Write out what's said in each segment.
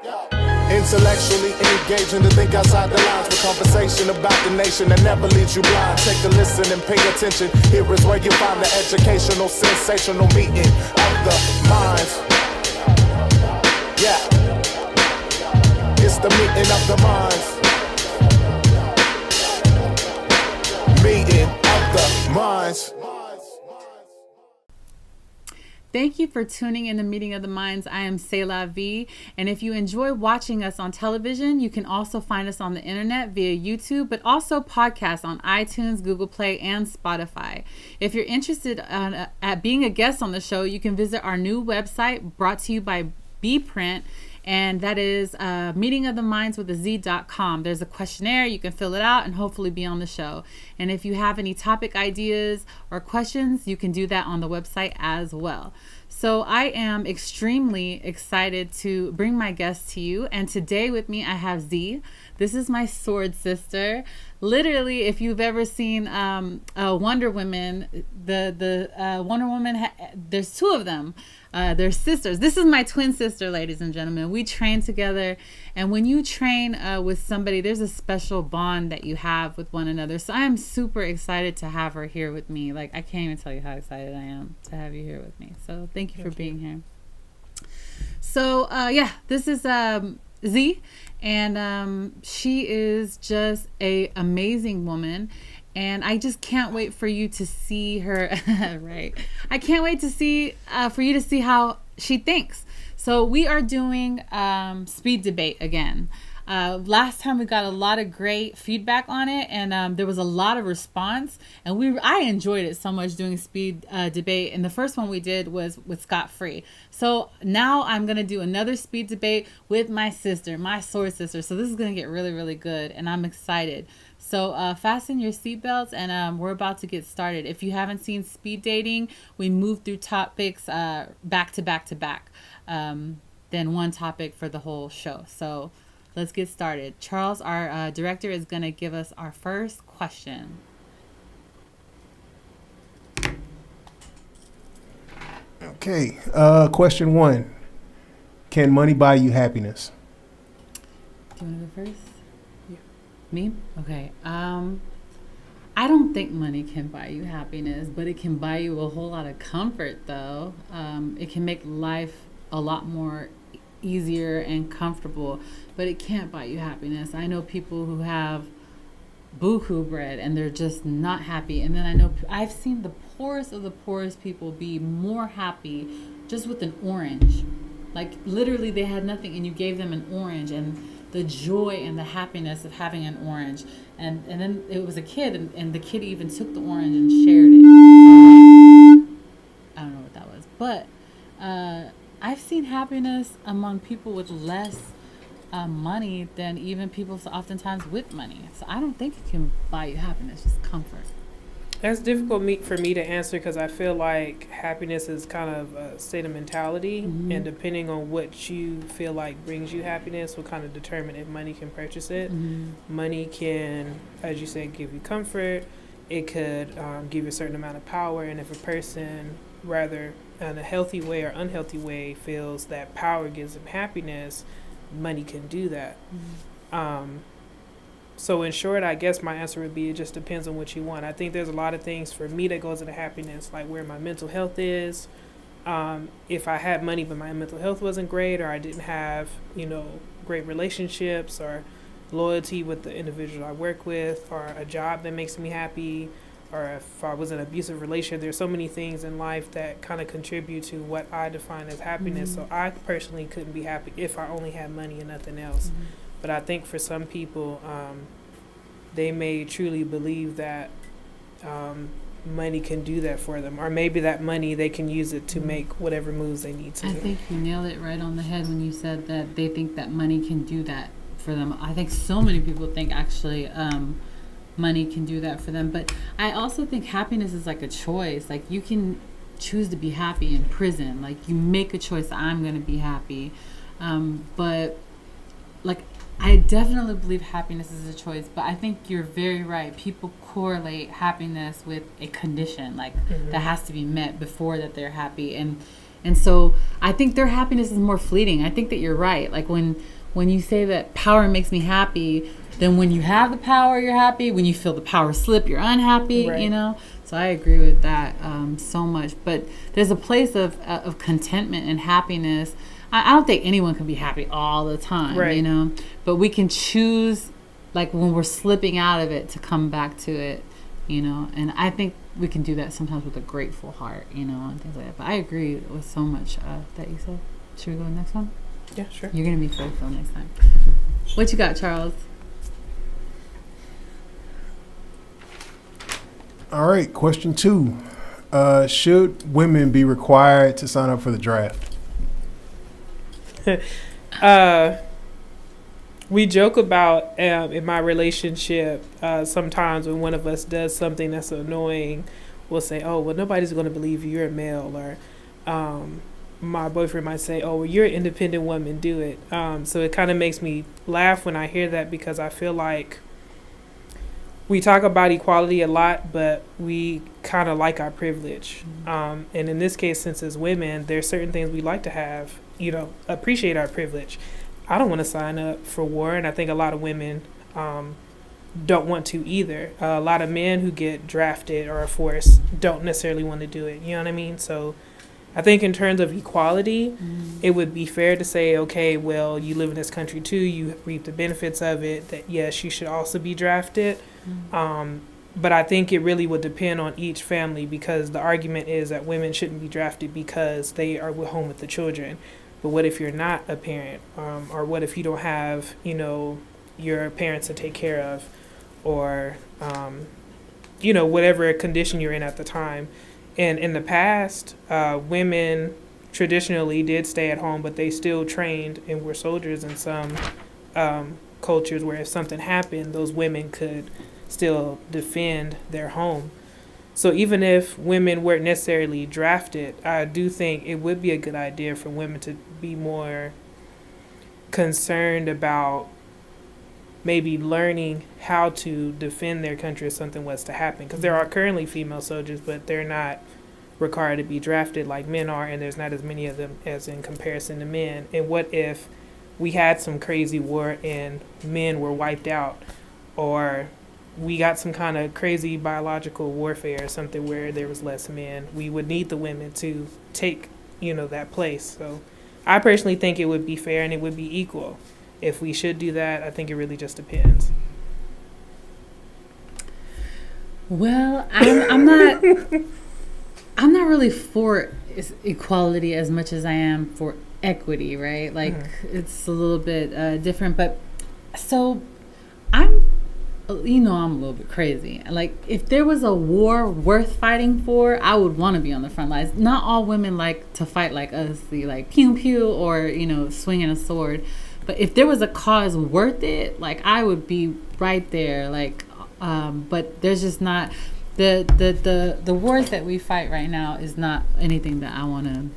Intellectually engaging to think outside the lines with conversation about the nation that never leaves you blind. Take a listen and pay attention. Here is where you find the educational, sensational meeting of the minds. Yeah, it's the meeting of the minds. Meeting of the minds. Thank you for tuning in to Meeting of the Minds. I am Selah Vie, and if you enjoy watching us on television, you can also find us on the internet via YouTube, but also podcasts on iTunes, Google Play, and Spotify. If you're interested at being a guest on the show, you can visit our new website brought to you by Bprint, and that is meetingoftheminds.com. There's a questionnaire. You can fill it out and hopefully be on the show. And if you have any topic ideas or questions, you can do that on the website as well. So I am extremely excited to bring my guest to you. And today with me, I have Zee. This is my sword sister. Literally, if you've ever seen Wonder Woman, the Wonder Woman, there's two of them. They're sisters. This is my twin sister, ladies and gentlemen. We train together, and when you train with somebody, there's a special bond that you have with one another. So I am super excited to have her here with me. Like, I can't even tell you how excited I am to have you here with me. So thank you for being here. So yeah, this is Zee, and she is just a amazing woman. And I just can't wait for you to see her, right? I can't wait to see, for you to see how she thinks. So we are doing speed debate again. Last time we got a lot of great feedback on it, and there was a lot of response. And I enjoyed it so much doing speed debate. And the first one we did was with Scott Free. So now I'm going to do another speed debate with my sister, my sword sister. So this is going to get really, really good. And I'm excited. So fasten your seatbelts, and we're about to get started. If you haven't seen speed dating, we move through topics back to back to back, then one topic for the whole show. So let's get started. Charles, our director, is going to give us our first question. Okay, question 1. Can money buy you happiness? Do you want to go first? Me? Okay. I don't think money can buy you happiness, but it can buy you a whole lot of comfort, though. It can make life a lot more easier and comfortable, but it can't buy you happiness. I know people who have buku bread and they're just not happy. And then I've seen the poorest of the poorest people be more happy just with an orange. Like, literally, they had nothing and you gave them an orange, and the joy and the happiness of having an orange. And then it was a kid, and the kid even took the orange and shared it. I don't know what that was. But I've seen happiness among people with less money than even people oftentimes with money. So I don't think it can buy you happiness, just comfort. That's difficult for me to answer, because I feel like happiness is kind of a state of mentality, mm-hmm. and depending on what you feel like brings you happiness will kind of determine if money can purchase it. Mm-hmm. Money can, as you said, give you comfort. It could give you a certain amount of power, and if a person, rather in a healthy way or unhealthy way, feels that power gives them happiness, money can do that. Mm-hmm. So in short, I guess my answer would be it just depends on what you want. I think there's a lot of things for me that goes into happiness, like where my mental health is. If I had money but my mental health wasn't great, or I didn't have, great relationships or loyalty with the individual I work with, or a job that makes me happy, or if I was in an abusive relationship, there's so many things in life that kind of contribute to what I define as happiness. Mm-hmm. So I personally couldn't be happy if I only had money and nothing else. Mm-hmm. But I think for some people, they may truly believe that money can do that for them. Or maybe that money, they can use it to make whatever moves they need to. I think you nailed it right on the head when you said that they think that money can do that for them. I think so many people think actually money can do that for them. But I also think happiness is like a choice. Like, you can choose to be happy in prison. Like, you make a choice, I'm going to be happy. But like, I definitely believe happiness is a choice, but I think you're very right. People correlate happiness with a condition, like, mm-hmm. that has to be met before that they're happy. And And so I think their happiness is more fleeting. I think that you're right. Like when you say that power makes me happy, then when you have the power, you're happy. When you feel the power slip, you're unhappy, Right. you know? So I agree with that so much. But there's a place of contentment and happiness. I don't think anyone can be happy all the time, Right. you know? But we can choose, like when we're slipping out of it, to come back to it, you know? And I think we can do that sometimes with a grateful heart, you know, and things like that. But I agree with so much that you said. Should we go to the next one? Yeah, sure. You're going to be faithful next time. What you got, Charles? All right, question 2. Should women be required to sign up for the draft? We joke about in my relationship, sometimes when one of us does something that's annoying, we'll say, oh, well, nobody's going to believe you're a male. Or my boyfriend might say, oh, well, you're an independent woman, do it. So it kind of makes me laugh when I hear that, because I feel like we talk about equality a lot, but we kind of like our privilege. And in this case, since as women, there's certain things we like to have, you know, appreciate our privilege. I don't want to sign up for war, and I think a lot of women don't want to either. A lot of men who get drafted or are forced don't necessarily want to do it. You know what I mean? So I think in terms of equality, it would be fair to say, okay, well, you live in this country too, you reap the benefits of it, that yes, you should also be drafted. But I think it really would depend on each family, because the argument is that women shouldn't be drafted because they are home with the children. But what if you're not a parent? Or what if you don't have, you know, your parents to take care of, or, you know, whatever condition you're in at the time. And in the past, women traditionally did stay at home, but they still trained and were soldiers in some cultures where if something happened, those women could still defend their home. So even if women weren't necessarily drafted, I do think it would be a good idea for women to be more concerned about maybe learning how to defend their country if something was to happen. Because there are currently female soldiers, but they're not required to be drafted like men are, and there's not as many of them as in comparison to men. And what if we had some crazy war and men were wiped out, or we got some kind of crazy biological warfare or something where there was less men? We would need the women to take, you know, that place. So I personally think it would be fair and it would be equal. If we should do that, I think it really just depends. Well, I'm not I'm not really for equality as much as I am for equity, right? Like it's a little bit different, but so I'm a little bit crazy. Like if there was a war worth fighting for, I would want to be on the front lines. Not all women like to fight like us, like pew pew or, you know, swinging a sword. But if there was a cause worth it, like I would be right there. Like, but there's just not the wars that we fight right now is not anything that I want to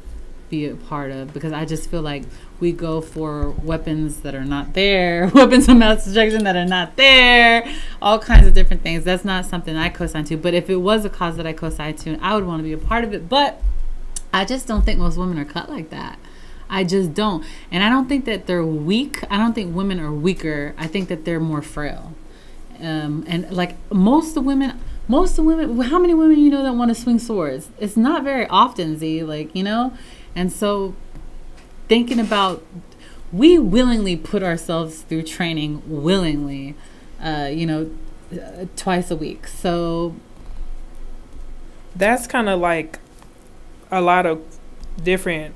be a part of, because I just feel like we go for weapons that are not there, weapons of mass destruction that are not there, all kinds of different things. That's not something I co-sign to. But if it was a cause that I co-sign to, I would want to be a part of it. But I just don't think most women are cut like that. I just don't. And I don't think that they're weak. I don't think women are weaker. I think that they're more frail. And like most of the women, how many women you know that want to swing swords? It's not very often, Z, like, you know? And so thinking about, we willingly put ourselves through training willingly, twice a week. So that's kind of like a lot of different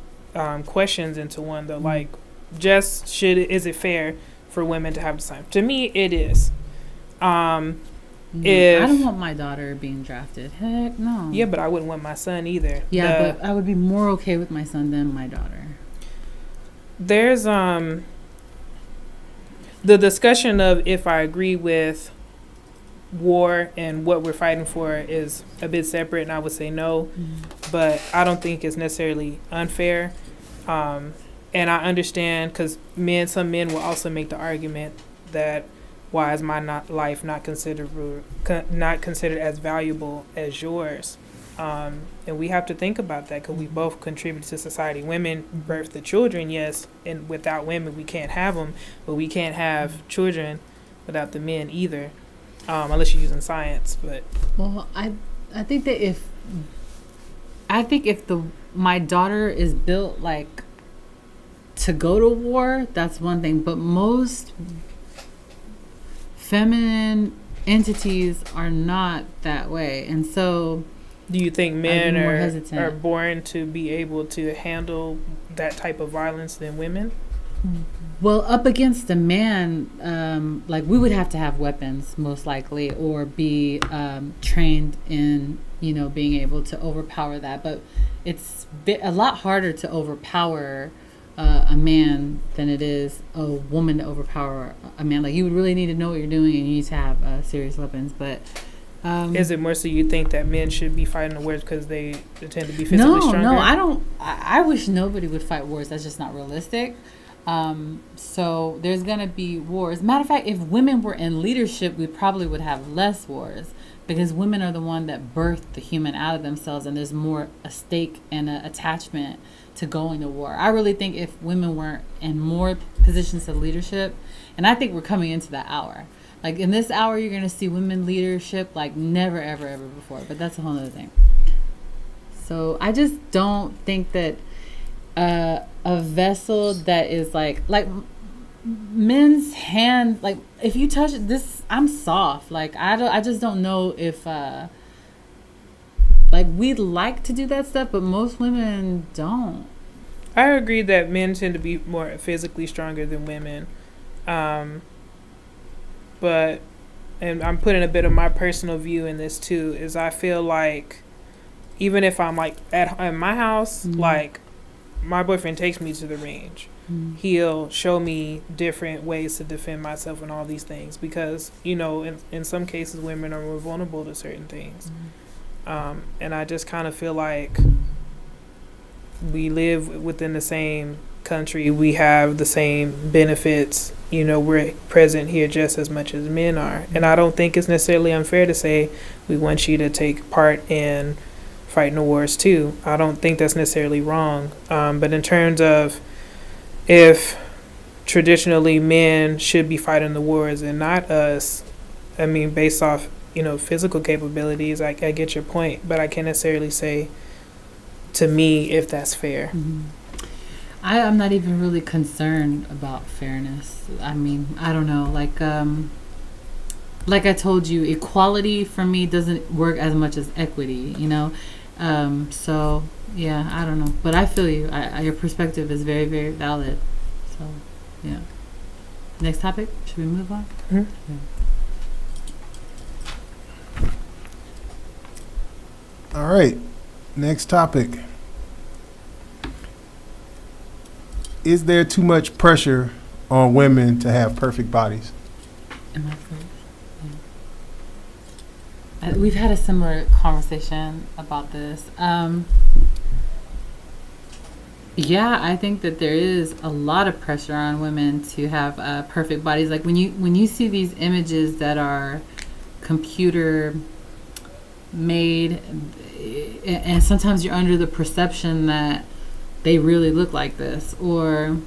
questions into one, though. Like, just is it fair for women to have the same? To me, it is. I don't want my daughter being drafted. Heck no. Yeah, but I wouldn't want my son either. Yeah, but I would be more okay with my son than my daughter. There's the discussion of if I agree with war and what we're fighting for is a bit separate, and I would say no. But I don't think it's necessarily unfair. And I understand, because some men will also make the argument that why is my life not considered as valuable as yours? And we have to think about that because we both contribute to society. Women birth the children, yes, and without women we can't have them, but we can't have children without the men either, unless you're using science. But Well, I think that if my daughter is built like to go to war, that's one thing. But most feminine entities are not that way, and so. Do you think men are are born to be able to handle that type of violence than women? Well, up against a man, like we would have to have weapons most likely, or be trained in, being able to overpower that. But it's a lot harder to overpower a man than it is a woman to overpower a man. Like you would really need to know what you're doing, and you need to have serious weapons. But is it more so you think that men should be fighting the wars because they tend to be physically stronger? No, I don't. I wish nobody would fight wars. That's just not realistic. So there's going to be wars. Matter of fact, if women were in leadership, we probably would have less wars because women are the one that birthed the human out of themselves, and there's more a stake and an attachment to going to war. I really think if women weren't in more positions of leadership, and I think we're coming into that hour. Like in this hour, you're going to see women leadership like never, ever, ever before. But that's a whole other thing. So I just don't think that a vessel that is like men's hand, like if you touch this, I'm soft. Like I just don't know if like we'd like to do that stuff, but most women don't. I agree that men tend to be more physically stronger than women. But, and I'm putting a bit of my personal view in this too, is I feel like even if I'm like at my house, like my boyfriend takes me to the range. He'll show me different ways to defend myself and all these things because, in some cases women are more vulnerable to certain things. And I just kind of feel like we live within the same country. We have the same benefits. We're present here just as much as men are. And I don't think it's necessarily unfair to say we want you to take part in fighting the wars too. I don't think that's necessarily wrong. But in terms of if traditionally men should be fighting the wars and not us, I mean, based off, physical capabilities, I get your point, but I can't necessarily say to me if that's fair. I'm not even really concerned about fairness. I mean, I don't know. Like I told you, equality for me doesn't work as much as equity, So, yeah, I don't know. But I feel you. Your perspective is very, very valid. So, yeah. Next topic? Should we move on? Mm-hmm. Yeah. All right. Next topic. Is there too much pressure on women to have perfect bodies? Am I first? Yeah. We've had a similar conversation about this. Yeah, I think that there is a lot of pressure on women to have perfect bodies. Like when you see these images that are computer made, and sometimes you're under the perception that they really look like this, or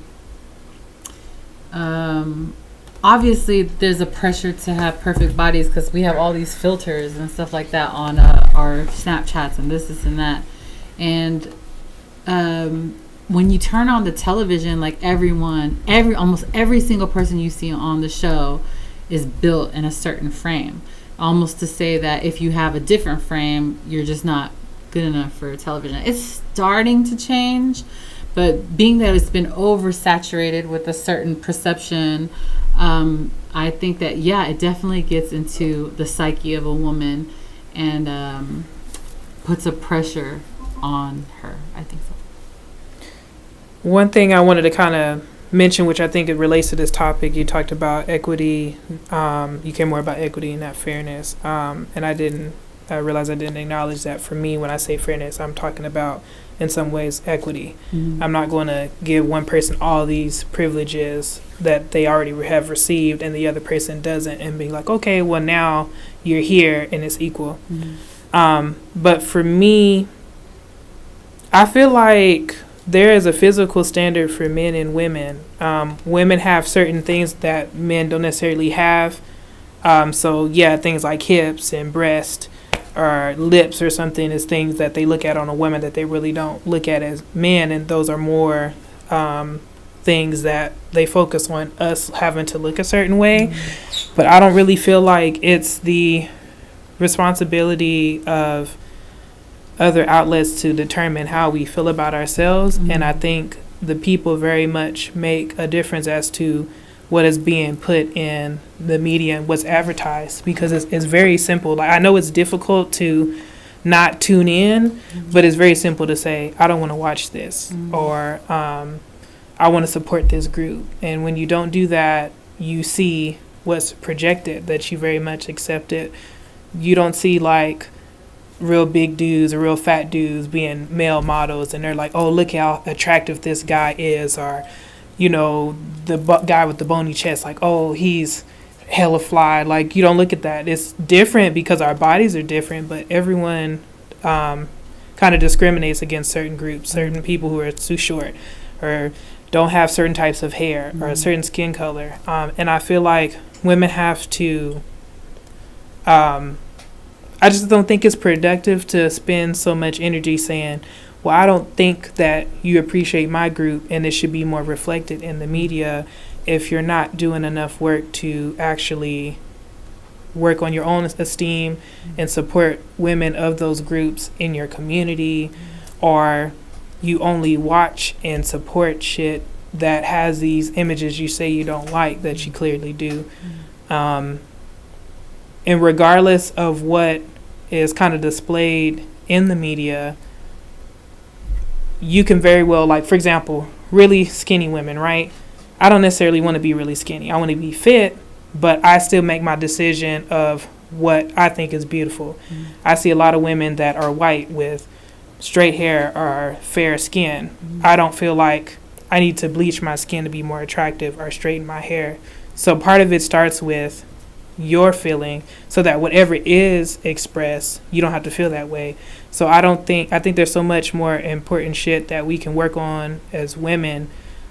obviously there's a pressure to have perfect bodies because we have all these filters and stuff like that on our Snapchats and this and that. And when you turn on the television, like almost every single person you see on the show is built in a certain frame, almost to say that if you have a different frame, you're just not good enough for television. It's starting to change, but being that it's been oversaturated with a certain perception, I think that, yeah, it definitely gets into the psyche of a woman and puts a pressure on her. I think so. One thing I wanted to kind of mention, which I think it relates to this topic, you talked about equity. You care more about equity and not fairness. And I realized I didn't acknowledge that. For me, when I say fairness, I'm talking about, in some ways, equity. I'm not going to give one person all these privileges that they already have received and the other person doesn't, and be like, okay, well, now you're here and it's equal. But for me, I feel like there is a physical standard for men and women. Women have certain things that men don't necessarily have. So yeah, things like hips and breast or lips or something is things that they look at on a woman that they really don't look at as men, and those are more things that they focus on us having to look a certain way. But I don't really feel like it's the responsibility of other outlets to determine how we feel about ourselves. And I think the people very much make a difference as to what is being put in the media and what's advertised, because it's very simple. Like, I know it's difficult to not tune in, but it's very simple to say, I don't want to watch this, or I want to support this group. And when you don't do that, you see what's projected, that you very much accept it. You don't see like real big dudes or real fat dudes being male models, and they're like, oh, look how attractive this guy is, or you know, the guy with the bony chest, like, oh, he's hella fly. Like, you don't look at that. It's different because our bodies are different, but everyone kind of discriminates against certain groups, certain people who are too short or don't have certain types of hair or a certain skin color. And I feel like women have to, I just don't think it's productive to spend so much energy saying, well, I don't think that you appreciate my group and it should be more reflected in the media, if you're not doing enough work to actually work on your own esteem and support women of those groups in your community, or you only watch and support shit that has these images you say you don't like that you clearly do. And regardless of what is kind of displayed in the media, you can very well, like, for example, really skinny women, right? I don't necessarily want to be really skinny. I want to be fit, but I still make my decision of what I think is beautiful. I see a lot of women that are white with straight hair or fair skin. I don't feel like I need to bleach my skin to be more attractive or straighten my hair. So part of it starts with your feeling, so that whatever is expressed, you don't have to feel that way. So I think there's so much more important shit that we can work on as women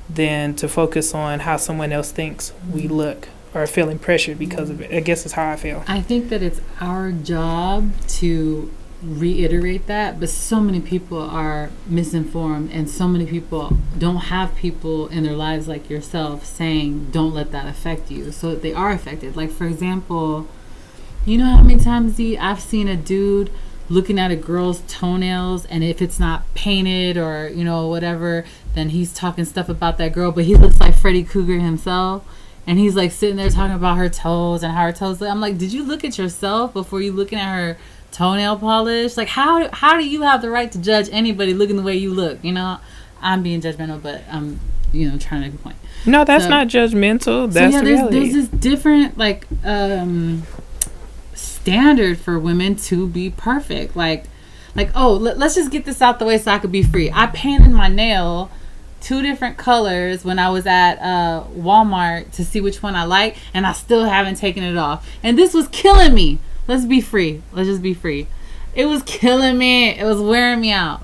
than to focus on how someone else thinks we look or feeling pressured because of it. I guess is how I feel. I think that it's our job to reiterate that, but so many people are misinformed, and so many people don't have people in their lives like yourself saying don't let that affect you, so they are affected. Like, for example, you know how many times I've seen a dude looking at a girl's toenails, and if it's not painted or, you know, whatever, then he's talking stuff about that girl, but he looks like Freddy Krueger himself, and he's like sitting there talking about her toes and how her toes look. I'm like, did you look at yourself before you looking at her toenail polish? Like, how do you have the right to judge anybody looking the way you look? You know, I'm being judgmental, but I'm, you know, trying to make a point. No, that's not judgmental. That's the reality. There's this different like standard for women to be perfect. Like oh, let's just get this out the way so I could be free. I painted my nail 2 different colors when I was at Walmart to see which one I like, and I still haven't taken it off. And this was killing me. Let's be free. Let's just be free. It was killing me. It was wearing me out.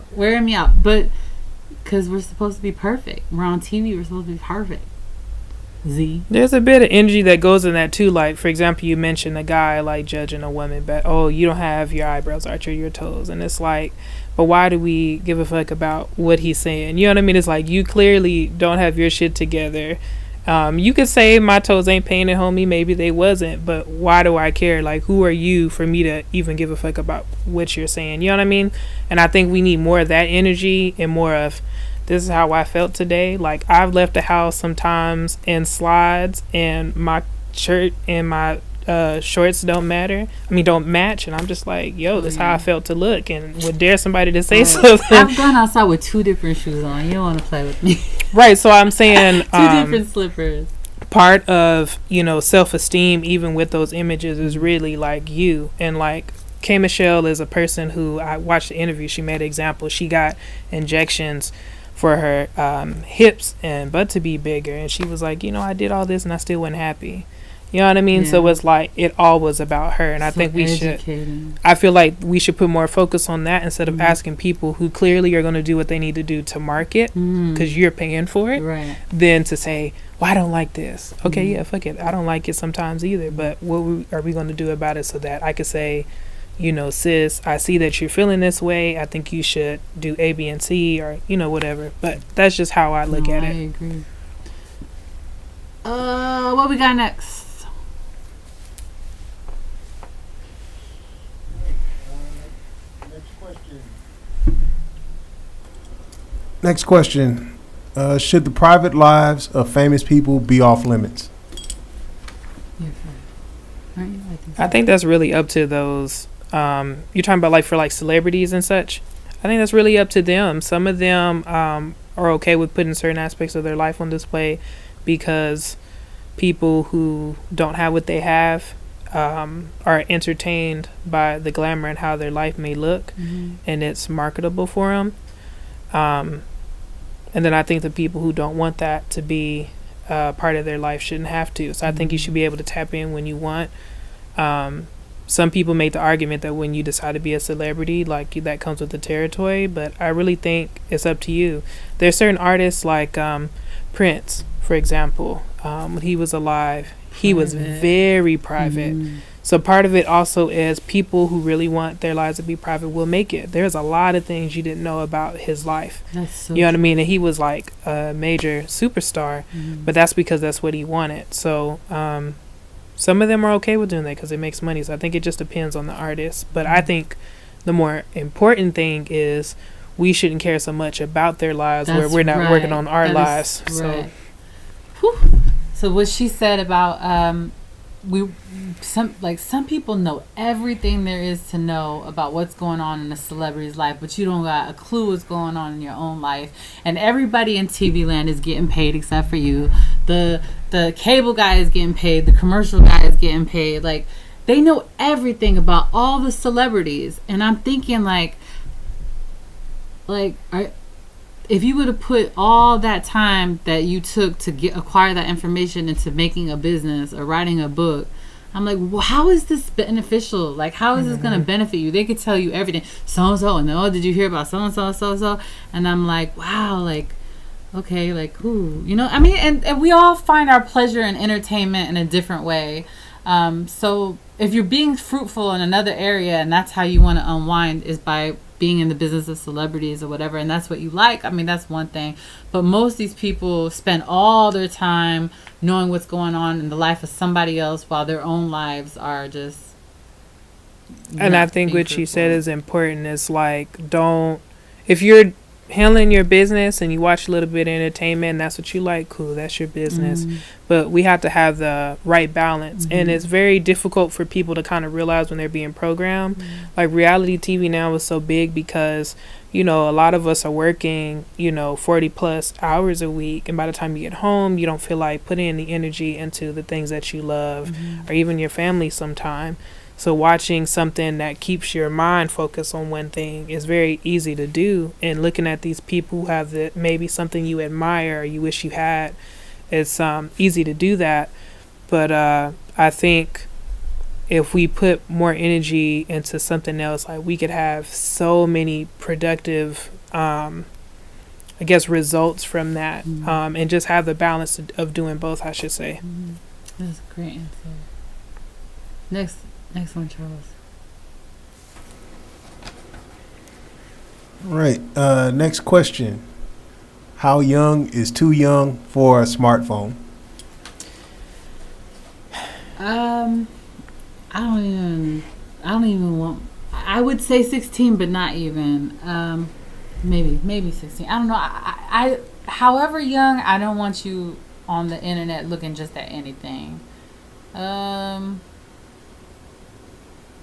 But because we're supposed to be perfect. We're on TV. We're supposed to be perfect. Z. There's a bit of energy that goes in that too. Like, for example, you mentioned a guy like judging a woman, but oh, you don't have your eyebrows arched or your toes, and it's like, but why do we give a fuck about what he's saying? You know what I mean? It's like, you clearly don't have your shit together. You could say my toes ain't painted, homie. Maybe they wasn't, but why do I care? Like, who are you for me to even give a fuck about what you're saying? You know what I mean? And I think we need more of that energy and more of, this is how I felt today. Like, I've left the house sometimes in slides, and my shirt and my shorts don't match, and I'm just like, yo, this is how I felt to look, and would dare somebody to say something. I've gone outside with 2 different shoes on. You don't want to play with me. Right, so I'm saying 2 different slippers. Part of, you know, self-esteem, even with those images, is really like you. And like K. Michelle is a person who, I watched the interview, she made an example. She got injections for her hips and butt to be bigger, and she was like, you know, I did all this and I still wasn't happy. You know what I mean? Yeah. So it's like it all was about her, and I So think we educating. should. I feel like we should put more focus on that instead of Mhm. asking people who clearly are going to do what they need to do to market because you're paying for it. Right. Than to say, "Well, I don't like this." Okay, Mhm. yeah, fuck it. I don't like it sometimes either. But are we going to do about it so that I could say, you know, sis, I see that you're feeling this way. I think you should do A, B, and C, or you know, whatever. But that's just how I look at I it. agree. What we got next? Next question. Should the private lives of famous people be off limits? Aren't you? I think so. I think that's really up to those. You're talking about like for like celebrities and such. I think that's really up to them. Some of them are okay with putting certain aspects of their life on display because people who don't have what they have are entertained by the glamour and how their life may look, and it's marketable for them. And then I think the people who don't want that to be part of their life shouldn't have to. So I think you should be able to tap in when you want. Some people make the argument that when you decide to be a celebrity, like that comes with the territory, but I really think it's up to you. There's certain artists like Prince, for example. When he was alive, he was very private. So part of it also is people who really want their lives to be private will make it. There's a lot of things you didn't know about his life. That's so You know what I mean? And he was like a major superstar, but that's because that's what he wanted. So some of them are okay with doing that because it makes money. So I think it just depends on the artist. But I think the more important thing is we shouldn't care so much about their lives where we're not working on our lives. So. So what she said about some people know everything there is to know about what's going on in a celebrity's life, but you don't got a clue what's going on in your own life. And everybody in TV land is getting paid except for you. The cable guy is getting paid. The commercial guy is getting paid. Like, they know everything about all the celebrities. And I'm thinking if you would have put all that time that you took to acquire that information into making a business or writing a book, I'm like, well, how is this beneficial? Like, how is this going to benefit you? They could tell you everything. So-and-so, and oh, did you hear about so-and-so, so-and-so? And I'm like, wow, like, okay, like, who? You know, I mean, and we all find our pleasure and entertainment in a different way. So if you're being fruitful in another area and that's how you want to unwind is by being in the business of celebrities or whatever, and that's what you like, I mean, that's one thing. But most of these people spend all their time knowing what's going on in the life of somebody else while their own lives are just And I think what she said is important. It's like, if you're handling your business and you watch a little bit of entertainment and that's what you like, cool, that's your business. But we have to have the right balance. And it's very difficult for people to kind of realize when they're being programmed. Like, reality TV now is so big because, you know, a lot of us are working, 40 plus hours a week. And by the time you get home, you don't feel like putting in the energy into the things that you love or even your family sometime. So watching something that keeps your mind focused on one thing is very easy to do. And looking at these people who have maybe something you admire or you wish you had, it's easy to do that. But I think if we put more energy into something else, like we could have so many productive, results from that, and just have the balance of doing both, I should say. That's a great answer. Next one, Charles. All right. Next question. How young is too young for a smartphone? I don't even want. I would say 16, but not even. Maybe 16. I don't know. I however young, I don't want you on the internet looking just at anything.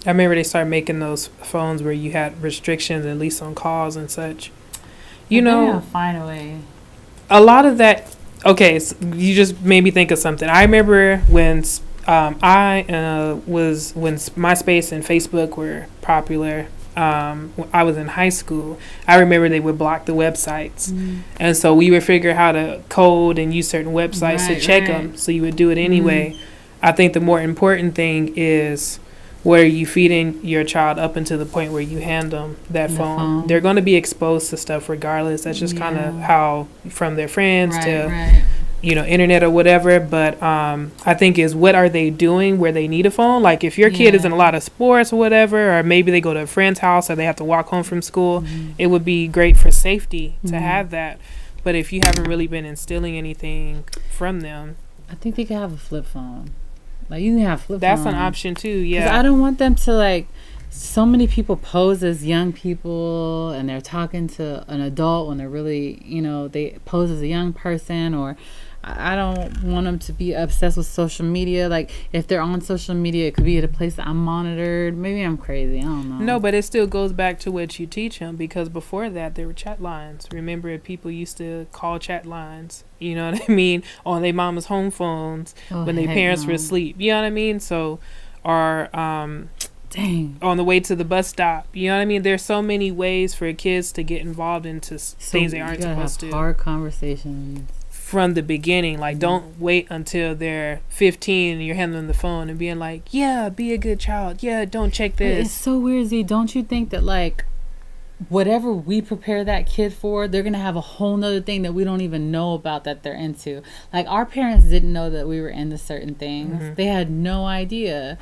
I remember they started making those phones where you had restrictions, at least on calls and such. Find a way. A lot of that. Okay, so you just made me think of something. I remember when when MySpace and Facebook were popular. I was in high school. I remember they would block the websites, and so we would figure how to code and use certain websites to check them. So you would do it anyway. I think the more important thing is, what are you feeding your child up until the point where you hand them that phone? They're going to be exposed to stuff regardless. That's just kind of how, from their friends to, internet or whatever. But I think is, what are they doing where they need a phone? Like if your kid is in a lot of sports or whatever, or maybe they go to a friend's house or they have to walk home from school, it would be great for safety to have that. But if you haven't really been instilling anything from them, I think they could have a flip phone. Like you can have flip phone. That's an option too. Yeah. 'Cause I don't want them to like. So many people pose as young people, and they're talking to an adult when they're really, they pose as a young person. Or I don't want them to be obsessed with social media. Like if they're on social media, it could be at a place that I'm monitored. Maybe I'm crazy. I don't know. No, but it still goes back to what you teach them, because before that there were chat lines. Remember, people used to call chat lines, you know what I mean, on their mama's home phones when their parents were asleep. You know what I mean? So, or dang, on the way to the bus stop. You know what I mean? There's so many ways for kids to get involved into things they aren't supposed to. Hard conversations from the beginning. Like, don't wait until they're 15 and you're handing them the phone and being like, yeah, be a good child. Yeah, don't check this. It's so weird, Z. Don't you think that, like, whatever we prepare that kid for, they're going to have a whole nother thing that we don't even know about that they're into? Like, our parents didn't know that we were into certain things. They had no idea.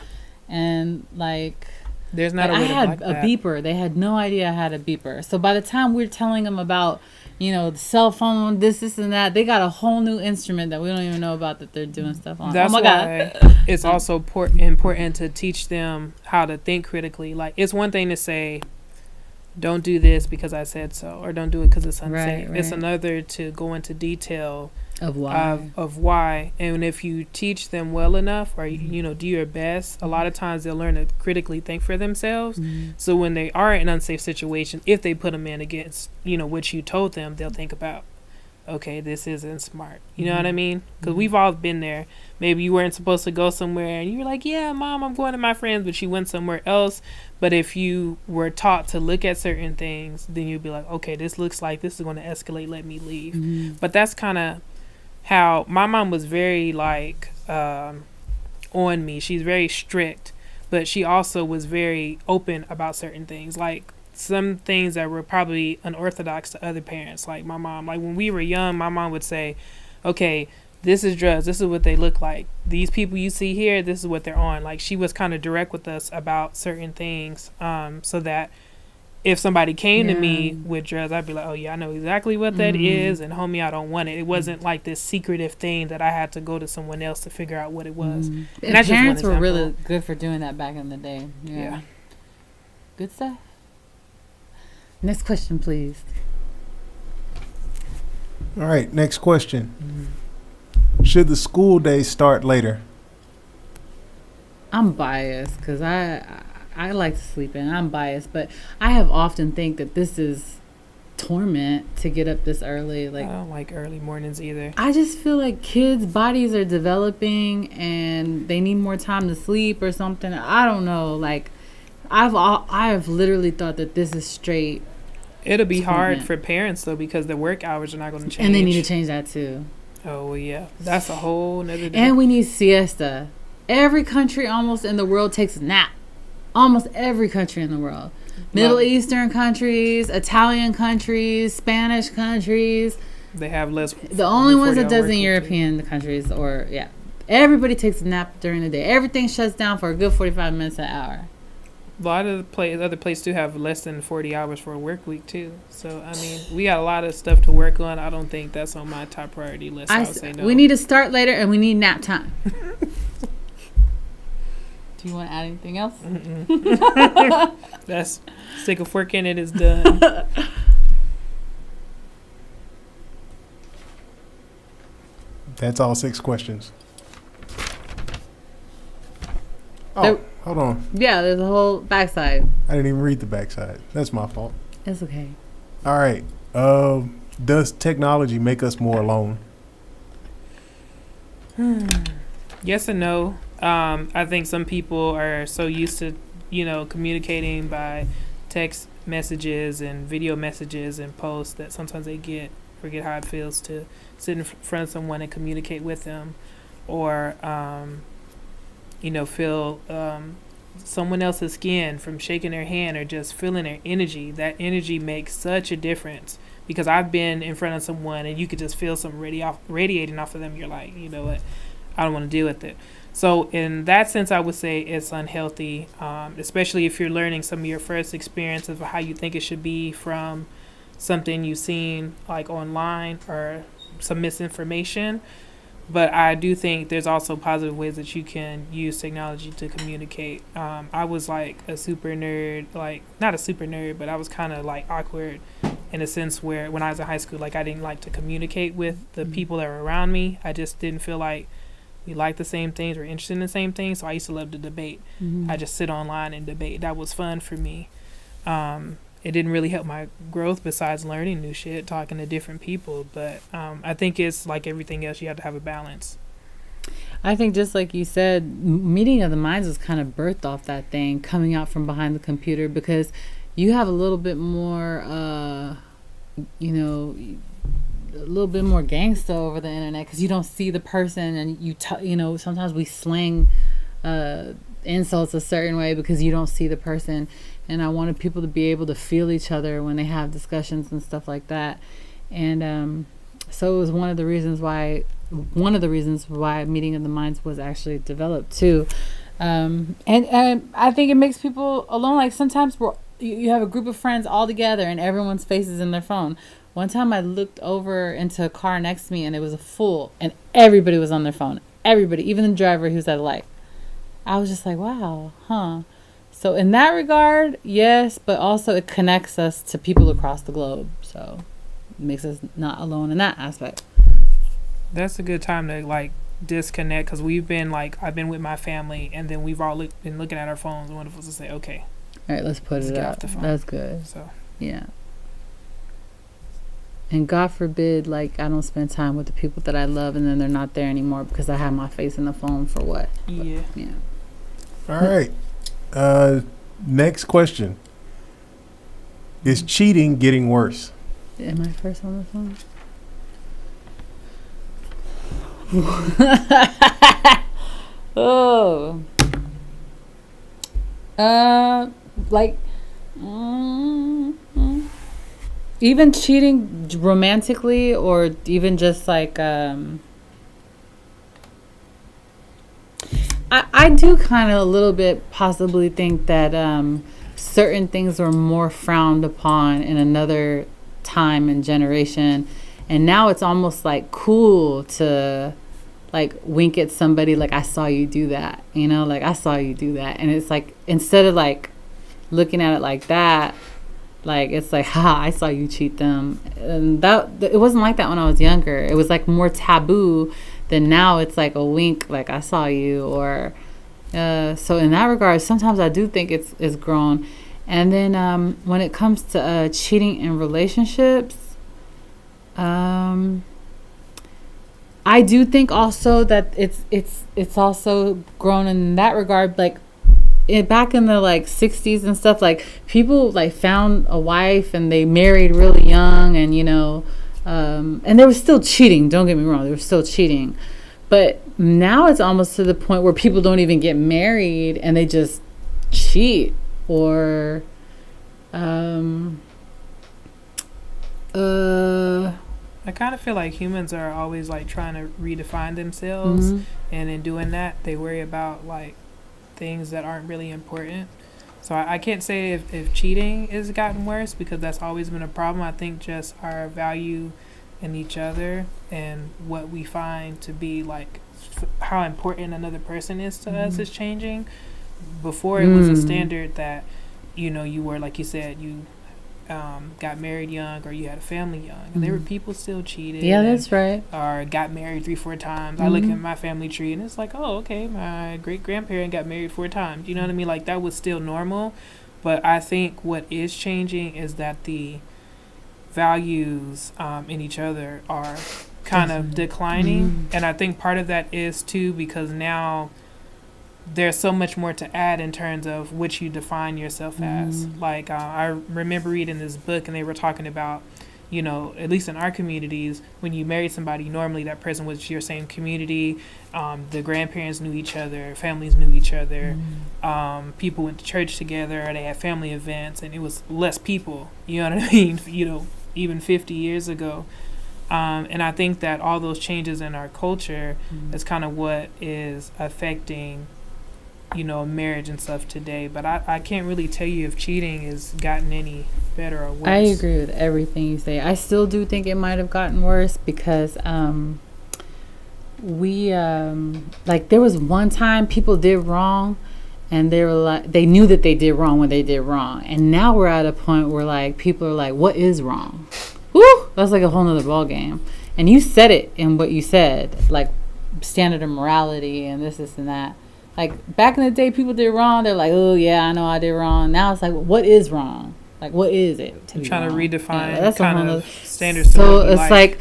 And, like... There's not like, a way I had to a that. beeper. They had no idea I had a beeper. So by the time we're telling them about, the cell phone, this and that, they got a whole new instrument that we don't even know about that they're doing stuff on. That's oh my why God. It's also important to teach them how to think critically. Like, it's one thing to say, don't do this because I said so, or don't do it because it's unsafe. Right. It's another to go into detail of why. Of why. And if you teach them well enough, or do your best, a lot of times they'll learn to critically think for themselves. So when they are in an unsafe situation, if they put them in against what you told them, they'll think about, okay, this isn't smart. You know what I mean? Because we've all been there. Maybe you weren't supposed to go somewhere and you were like, yeah, Mom, I'm going to my friends, but you went somewhere else. But if you were taught to look at certain things, then you'd be like, okay, this looks like this is going to escalate, let me leave. But that's kind of how my mom was very like on me. She's very strict, but she also was very open about certain things, like some things that were probably unorthodox to other parents. Like my mom, like when we were young, my mom would say, okay, this is drugs, this is what they look like, these people you see here, this is what they're on. Like she was kind of direct with us about certain things, so that if somebody came to me with drugs, I'd be like, oh yeah, I know exactly what that is, and homie, I don't want it. It wasn't like this secretive thing that I had to go to someone else to figure out what it was. And that's parents just one were example. really good for doing that back in the day. Yeah. Good stuff. Next question, please. All right, next question. Should the school day start later? I'm biased because I like to sleep in. I'm biased, but I have often think that this is torment to get up this early. Like, I don't like early mornings either. I just feel like kids' bodies are developing and they need more time to sleep or something. I don't know. Like, I've literally thought that this is straight. It'll be hard torment. for parents though, because the work hours are not going to change. And they need to change that too. Oh well, yeah, that's a whole nother. And we need siesta. Every country almost in the world takes a nap. Almost every country in the world. Middle Eastern countries, Italian countries, Spanish countries. They have less. The only ones that 40-hour doesn't European countries, or everybody takes a nap during the day. Everything shuts down for a good 45 minutes an hour. A lot of other places do have less than 40 hours for a work week too. So I mean, we got a lot of stuff to work on. I don't think that's on my top priority list. I would say no. We need to start later, and we need nap time. Do you want to add anything else? That's stick a fork in it is done. That's all 6 questions. Oh, hold on. Yeah, there's a whole backside. I didn't even read the backside. That's my fault. It's okay. All right. Does technology make us more alone? Yes and no. I think some people are so used to, communicating by text messages and video messages and posts that sometimes they forget how it feels to sit in front of someone and communicate with them, or feel someone else's skin from shaking their hand or just feeling their energy. That energy makes such a difference, because I've been in front of someone and you could just feel some radiating off of them. You're like, you know what, I don't want to deal with it. So in that sense, I would say it's unhealthy, especially if you're learning some of your first experiences of how you think it should be from something you've seen like online or some misinformation. But I do think there's also positive ways that you can use technology to communicate. I was like a super nerd, like not a super nerd, but I was kind of like awkward in a sense where when I was in high school, like I didn't like to communicate with the people that were around me. I just didn't feel like we liked the same things or interested in the same things. So I used to love to debate. I just sit online and debate. That was fun for me. It didn't really help my growth besides learning new shit, talking to different people. But I think it's like everything else, you have to have a balance. I think just like you said, Meeting of the Minds was kind of birthed off that thing, coming out from behind the computer, because you have a little bit more, a little bit more gangsta over the internet, because you don't see the person, and sometimes we slang insults a certain way because you don't see the person. And I wanted people to be able to feel each other when they have discussions and stuff like that. And so it was one of the reasons why Meeting of the Minds was actually developed too. And I think it makes people alone. Like sometimes you have a group of friends all together and everyone's face is in their phone. One time I looked over into a car next to me and it was full and everybody was on their phone. Everybody, even the driver who's at a light. I was just like, wow, huh? So in that regard, yes, but also it connects us to people across the globe. So it makes us not alone in that aspect. That's a good time to like disconnect, because we've been like, I've been with my family and then we've all been looking at our phones, and one of us will say, okay, all right, let's put it get up. off the phone. That's good. So yeah. And God forbid, like, I don't spend time with the people that I love and then they're not there anymore because I have my face in the phone for what? Yeah. But, yeah. All right. Next question. Is cheating getting worse? Am I first on the phone? Oh. Even cheating romantically, or even just like I do kind of a little bit possibly think that certain things were more frowned upon in another time and generation, and now it's almost like cool to like wink at somebody like, I saw you do that, like I saw you do that. And it's like, instead of like looking at it like that, like it's like, ha, I saw you cheat them. And that it wasn't like that when I was younger. It was like more taboo than now. It's like a wink, like I saw you. Or so in that regard, sometimes I do think it's grown. And then when it comes to cheating in relationships, I do think also that it's also grown in that regard. Like back in the like 60s and stuff, like people like found a wife and they married really young, and and they were still cheating. Don't get me wrong, they were still cheating. But now it's almost to the point where people don't even get married and they just cheat. Or I kind of feel like humans are always like trying to redefine themselves, and in doing that they worry about like things that aren't really important. So I can't say if cheating has gotten worse, because that's always been a problem. I think just our value in each other and what we find to be like how important another person is to us is changing. Before it was a standard that you were, like you said, you got married young or you had a family young, and there were people still cheated. Yeah, that's right. Or got married 3-4 times. I look at my family tree and it's like, oh, okay, my great grandparent got married 4 times. You know what I mean? Like that was still normal. But I think what is changing is that the values in each other are kind of declining. And I think part of that is too because now there's so much more to add in terms of what you define yourself as. Like I remember reading this book and they were talking about you know, at least in our communities, when you married somebody, normally that person was your same community. The grandparents knew each other, families knew each other. People went to church together, or they had family events, and it was less people. You know what I mean? You know, even 50 years ago. And I think that all those changes in our culture is kind of what is affecting, you know, marriage and stuff today. But I can't really tell you if cheating has gotten any better or worse. I agree with everything you say. I still do think it might have gotten worse because we like there was one time people did wrong and they were like, they knew that they did wrong when they did wrong. And now we're at a point where like people are like, what is wrong? Woo! That's like a whole nother ball game. And you said it in what you said, like standard of morality and this and that. Like back in the day, people did wrong. They're like, oh yeah, I know I did wrong. Now it's like, what is wrong? Like, what is it? I'm trying to redefine that's kind of standards. So it's like,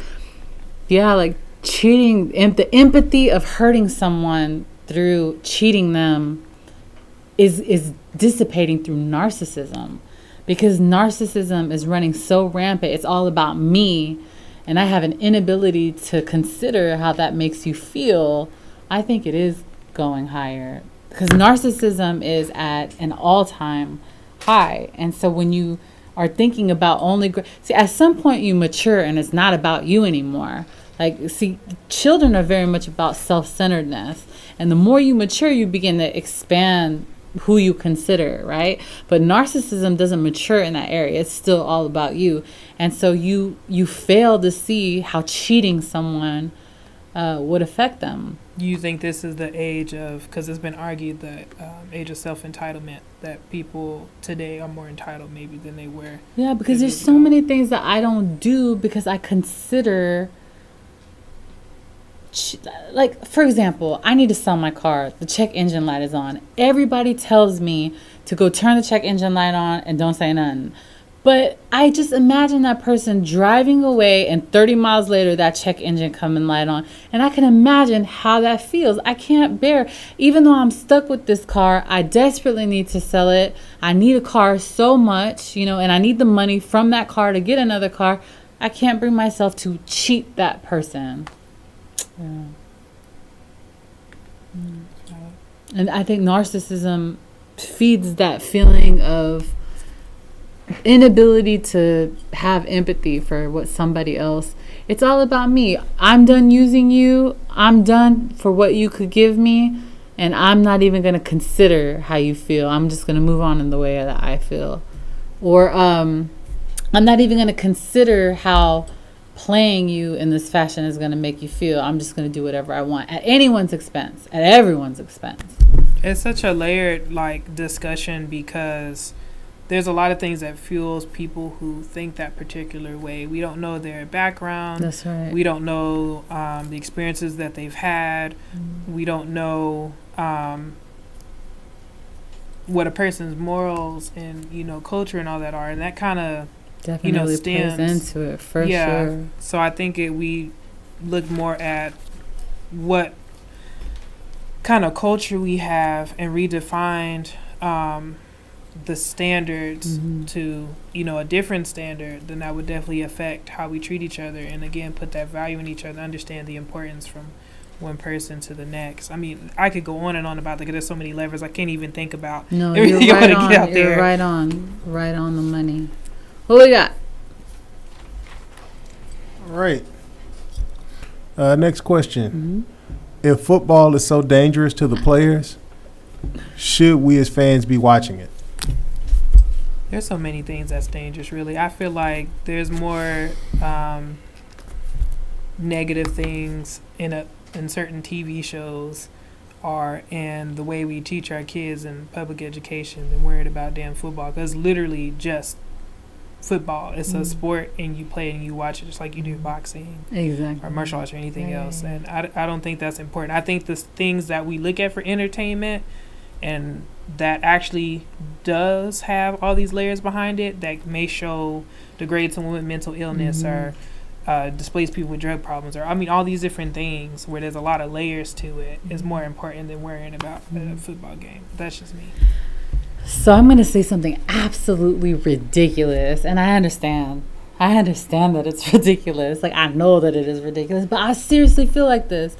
yeah, like cheating, the empathy of hurting someone through cheating them is dissipating through narcissism. Because narcissism is running so rampant. It's all about me. And I have an inability to consider how that makes you feel. I think it is going higher. Because narcissism is at an all-time high. And so when you are thinking about see, at some point you mature and it's not about you anymore. Like, see, children are very much about self-centeredness. And the more you mature, you begin to expand who you consider, right? But narcissism doesn't mature in that area. It's still all about you. And so you fail to see how cheating someone would affect them. You think this is the age of, because it's been argued that age of self-entitlement, that people today are more entitled maybe than they were. Yeah, because there's so many things that I don't do because I consider, like, for example, I need to sell my car. The check engine light is on. Everybody tells me to go turn the check engine light on and don't say nothing. But I just imagine that person driving away and 30 miles later, that check engine coming light on. And I can imagine how that feels. I can't bear, even though I'm stuck with this car, I desperately need to sell it. I need a car so much, you know, and I need the money from that car to get another car. I can't bring myself to cheat that person. Yeah. And I think narcissism feeds that feeling of inability to have empathy for what somebody else. It's all about me. I'm done using you. I'm done for what you could give me, and I'm not even going to consider how you feel. I'm just going to move on in the way that I feel. Or I'm not even going to consider how playing you in this fashion is going to make you feel. I'm just going to do whatever I want at anyone's expense, at everyone's expense. It's such a layered like discussion because there's a lot of things that fuels people who think that particular way. We don't know their background. That's right. We don't know the experiences that they've had. We don't know what a person's morals and, you know, culture and all that are. And that kind of definitely plays into it for sure. So I think we look more at what kind of culture we have and redefined the standards to, you know, a different standard, then that would definitely affect how we treat each other. And again, put that value in each other, understand the importance from one person to the next. I mean, I could go on and on about that because there's so many levers I can't even think about. No, you're right on. You're right on the money. What we got? All right. Next question. If football is so dangerous to the players, should we as fans be watching it? There's so many things that's dangerous, really. I feel like there's more negative things in certain TV shows or in the way we teach our kids in public education than worried about damn football. Because literally just football. It's a sport and you play it and you watch it just like you do boxing or martial arts or anything else. And I don't think that's important. I think the things that we look at for entertainment and that actually does have all these layers behind it that may show degrade someone with mental illness or displace people with drug problems or, I mean, all these different things where there's a lot of layers to it is more important than worrying about a football game. That's just me. So I'm going to say something absolutely ridiculous, and I understand. I understand that it's ridiculous. Like, I know that it is ridiculous, but I seriously feel like this.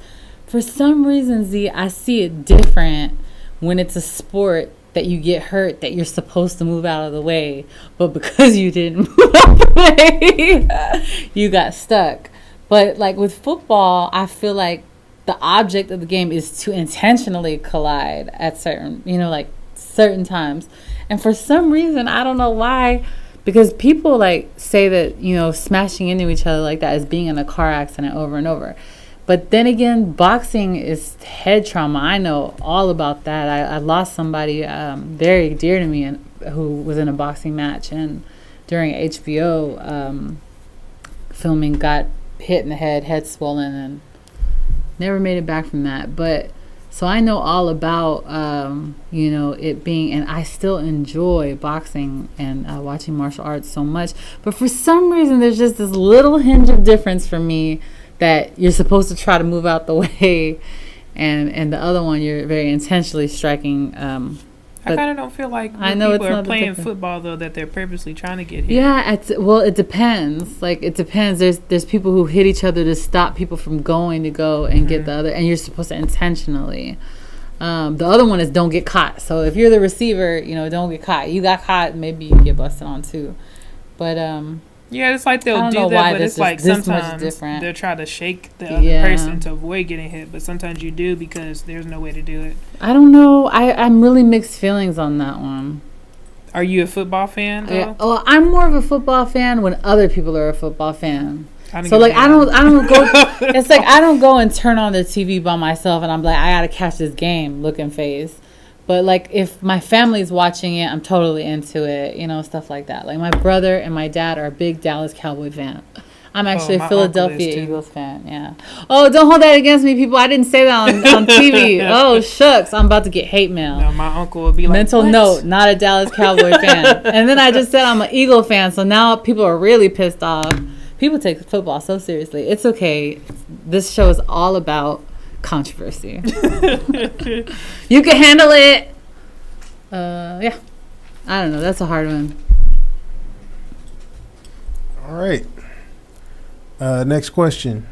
For some reason, Z, I see it different when it's a sport that you get hurt, that you're supposed to move out of the way, but because you didn't move out of the way, you got stuck. But like with football, I feel like the object of the game is to intentionally collide at certain, like certain times. And for some reason, I don't know why, because people like say that, smashing into each other like that is being in a car accident over and over. But then again, boxing is head trauma. I know all about that. I lost somebody very dear to me who was in a boxing match, and during HBO filming got hit in the head swollen, and never made it back from that. But so I know all about it being, and I still enjoy boxing and watching martial arts so much. But for some reason, there's just this little hinge of difference for me, that you're supposed to try to move out the way, and the other one you're very intentionally striking. I kind of don't feel like when people are playing football, though, that they're purposely trying to get hit. Yeah, it depends. Like, it depends. There's people who hit each other to stop people from going to go and get the other, and you're supposed to intentionally. The other one is don't get caught. So if you're the receiver, don't get caught. You got caught, maybe you get busted on too. But yeah, it's like they'll do that, but it's like sometimes they'll try to shake the other person to avoid getting hit, but sometimes you do because there's no way to do it. I don't know. I'm really mixed feelings on that one. Are you a football fan, though? Yeah. Well, I'm more of a football fan when other people are a football fan. So like I don't go. It's like I don't go and turn on the TV by myself, and I'm like, I gotta catch this game, looking phase. But like if my family's watching it, I'm totally into it, stuff like that. Like my brother and my dad are a big Dallas Cowboy fan. I'm actually a Philadelphia Eagles fan. Yeah. Oh, don't hold that against me, people. I didn't say that on TV. Oh, shucks. I'm about to get hate mail. No, my uncle would be like, mental note, not a Dallas Cowboy fan. And then I just said I'm an Eagle fan, so now people are really pissed off. People take football so seriously. It's okay. This show is all about controversy. You can handle it. Yeah. I don't know. That's a hard one. All right. Next question.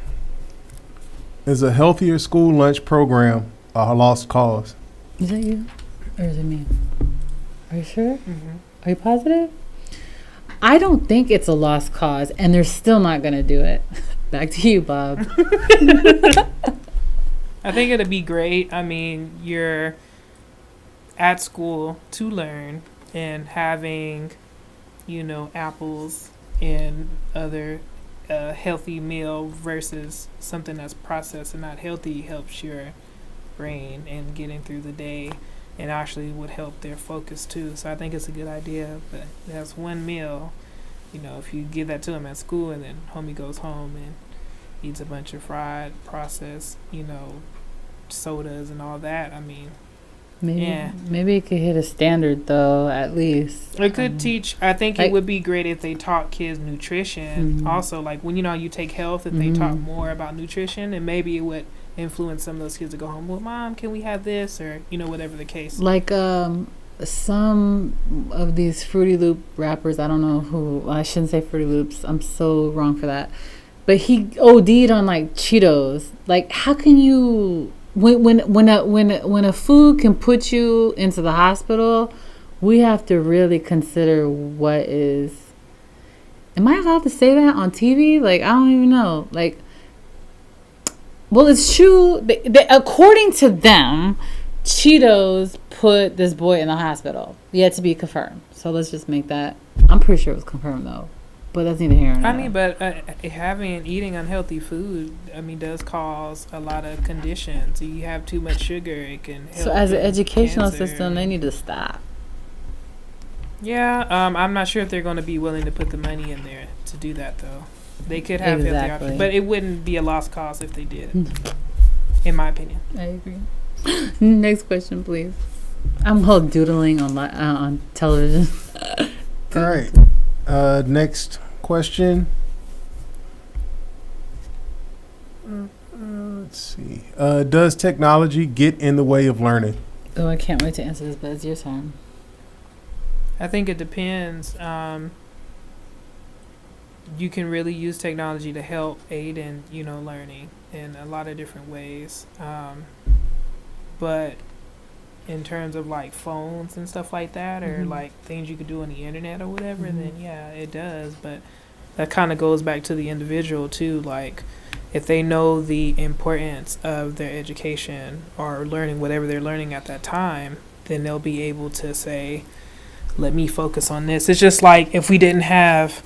Is a healthier school lunch program a lost cause? Is that you? Or is it me? Are you sure? Mm-hmm. Are you positive? I don't think it's a lost cause, and they're still not going to do it. Back to you, Bob. I think it'd be great. I mean, you're at school to learn, and having, apples and other healthy meal versus something that's processed and not healthy helps your brain and getting through the day, and actually would help their focus too. So I think it's a good idea, but that's one meal. If you give that to them at school and then homie goes home and eats a bunch of fried, processed, sodas and all that, I mean, maybe it could hit a standard though, at least. It could teach. I think it would be great if they taught kids nutrition. Mm-hmm. Also, like when you take health, if they taught more about nutrition, and maybe it would influence some of those kids to go home. Well, Mom, can we have this, or whatever the case. Like some of these Fruity Loop rappers. I don't know who. I shouldn't say Fruity Loops. I'm so wrong for that. But he OD'd on like Cheetos. Like, how can you? When a food can put you into the hospital, we have to really consider what is. Am I allowed to say that on TV? Like, I don't even know. Like, well, it's true. According to them, Cheetos put this boy in the hospital. Yet to be confirmed. So let's just make that. I'm pretty sure it was confirmed though. But that's neither here nor there. I mean, but eating unhealthy food, does cause a lot of conditions. You have too much sugar, it can help. So as an educational system, they need to stop. Yeah, I'm not sure if they're going to be willing to put the money in there to do that, though. They could have healthy options, but it wouldn't be a lost cause if they did, in my opinion. I agree. Next question, please. I'm whole doodling on television. All right. Next question. Let's see. Does technology get in the way of learning? Oh, I can't wait to answer this, but it's your turn. I think it depends. you can really use technology to help aid in, learning in a lot of different ways. But in terms of like phones and stuff like that, or like things you could do on the internet or whatever, then yeah, it does. But that kind of goes back to the individual too. Like, if they know the importance of their education or learning whatever they're learning at that time, then they'll be able to say, let me focus on this. It's just like if we didn't have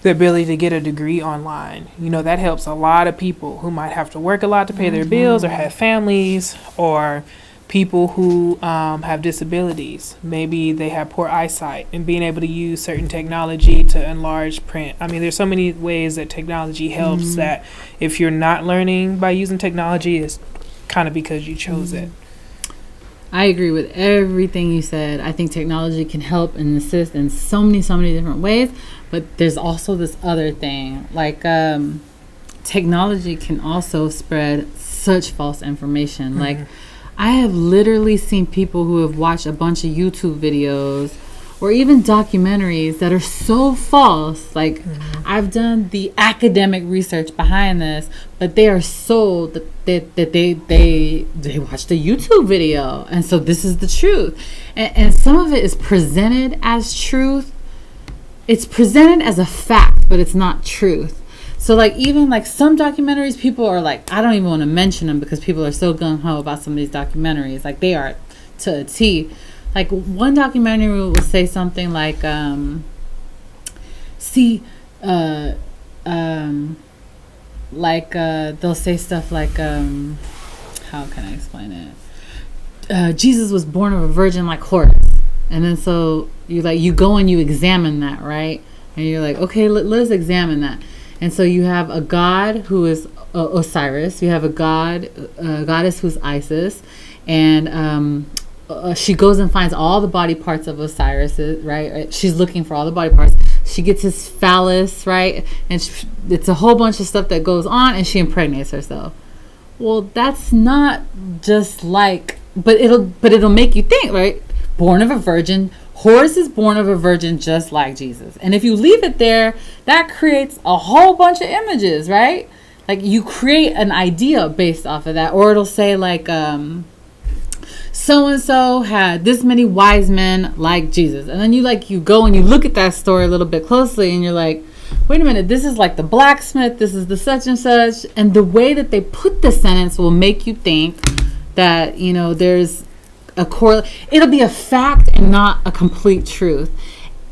the ability to get a degree online, that helps a lot of people who might have to work a lot to pay their bills, or have families, or people who have disabilities. Maybe they have poor eyesight, and being able to use certain technology to enlarge print. I mean, there's so many ways that technology helps that if you're not learning by using technology, it's kind of because you chose it. I agree with everything you said. I think technology can help and assist in so many different ways, but there's also this other thing. Like, technology can also spread such false information. Like, I have literally seen people who have watched a bunch of YouTube videos or even documentaries that are so false. Like, I've done the academic research behind this, but they are sold that they watched a YouTube video, and so this is the truth. And some of it is presented as truth. It's presented as a fact, but it's not truth. So, like, even, like, some documentaries, people are like, I don't even want to mention them because people are so gung-ho about some of these documentaries. Like, they are to a T. Like, one documentary will say something like, they'll say stuff like, how can I explain it? Jesus was born of a virgin like Horus. And then so you go and you examine that, right? And you're like, okay, let's examine that. And so you have a god who is Osiris. You have a goddess who's Isis. And she goes and finds all the body parts of Osiris, right? She's looking for all the body parts. She gets his phallus, right? And it's a whole bunch of stuff that goes on, and she impregnates herself. Well, that's not just like, but it'll make you think, right? Born of a virgin. Horus is born of a virgin just like Jesus. And if you leave it there, that creates a whole bunch of images, right? Like, you create an idea based off of that. Or it'll say like, so-and-so had this many wise men like Jesus. And then you go and you look at that story a little bit closely, and you're like, wait a minute, this is like the blacksmith, this is the such and such. And the way that they put the sentence will make you think that, there's it'll be a fact and not a complete truth.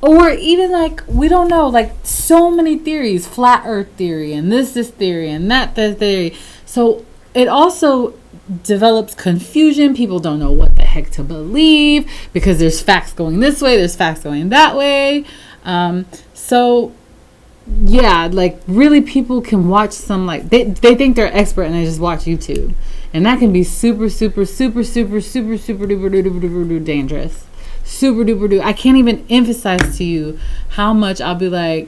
Or even like, we don't know, like so many theories, flat earth theory and this theory and that theory. So it also develops confusion. People don't know what the heck to believe because there's facts going this way, there's facts going that way. So yeah, like really people can watch some, like they think they're expert and they just watch YouTube. And that can be super duper dangerous. Super duper duper. I can't even emphasize to you how much I'll be like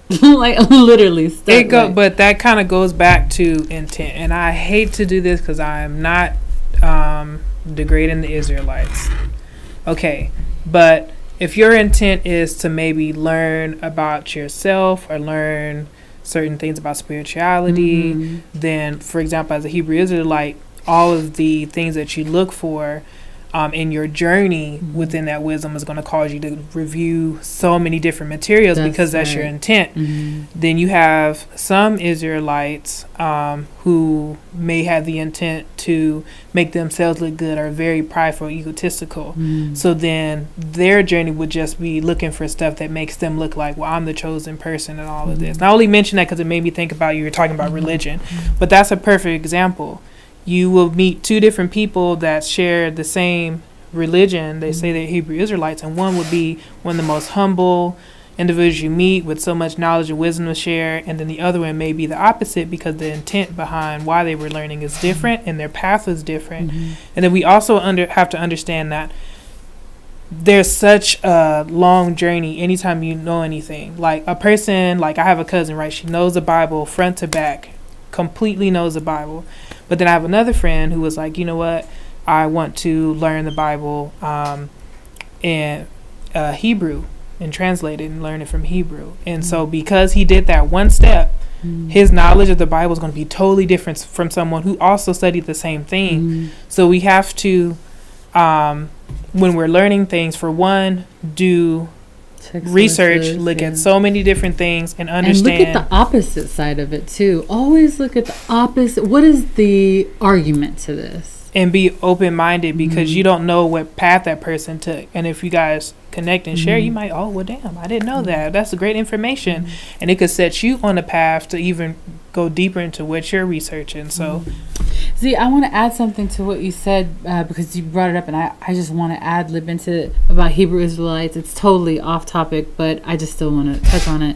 literally stuck. But that kind of goes back to intent. And I hate to do this because I am not degrading the Israelites. Okay, but if your intent is to maybe learn about yourself or learn certain things about spirituality, then, for example, as a Hebrew Israelite, all of the things that you look for in your journey within that wisdom is going to cause you to review so many different materials because that's your intent. Then you have some Israelites who may have the intent to make themselves look good, or very prideful, egotistical. So then their journey would just be looking for stuff that makes them look like, well, I'm the chosen person and all of this. And I only mention that because it made me think about, you were talking about religion, but that's a perfect example. You will meet two different people that share the same religion. They say they're Hebrew Israelites, and one would be one of the most humble individuals you meet with so much knowledge and wisdom to share, and then the other one may be the opposite because the intent behind why they were learning is different and their path was different. And then we also have to understand that there's such a long journey anytime you know anything. Like a person, like I have a cousin, right? She knows the Bible front to back, completely knows the Bible. But then I have another friend who was like, you know what, I want to learn the Bible in Hebrew, and translate it and learn it from Hebrew. And so because he did that one step, his knowledge of the Bible is going to be totally different from someone who also studied the same thing. So we have to, when we're learning things, for one, do research, look at so many different things and understand. And look at the opposite side of it too. Always look at the opposite. What is the argument to this? And be open-minded, because you don't know what path that person took. And if you guys connect and share, you might, oh, well, damn, I didn't know that. That's great information. And it could set you on a path to even go deeper into what you're researching. So, See, I want to add something to what you said, because you brought it up, and I just want to ad-lib into it about Hebrew Israelites. It's totally off topic, but I just still want to touch on it.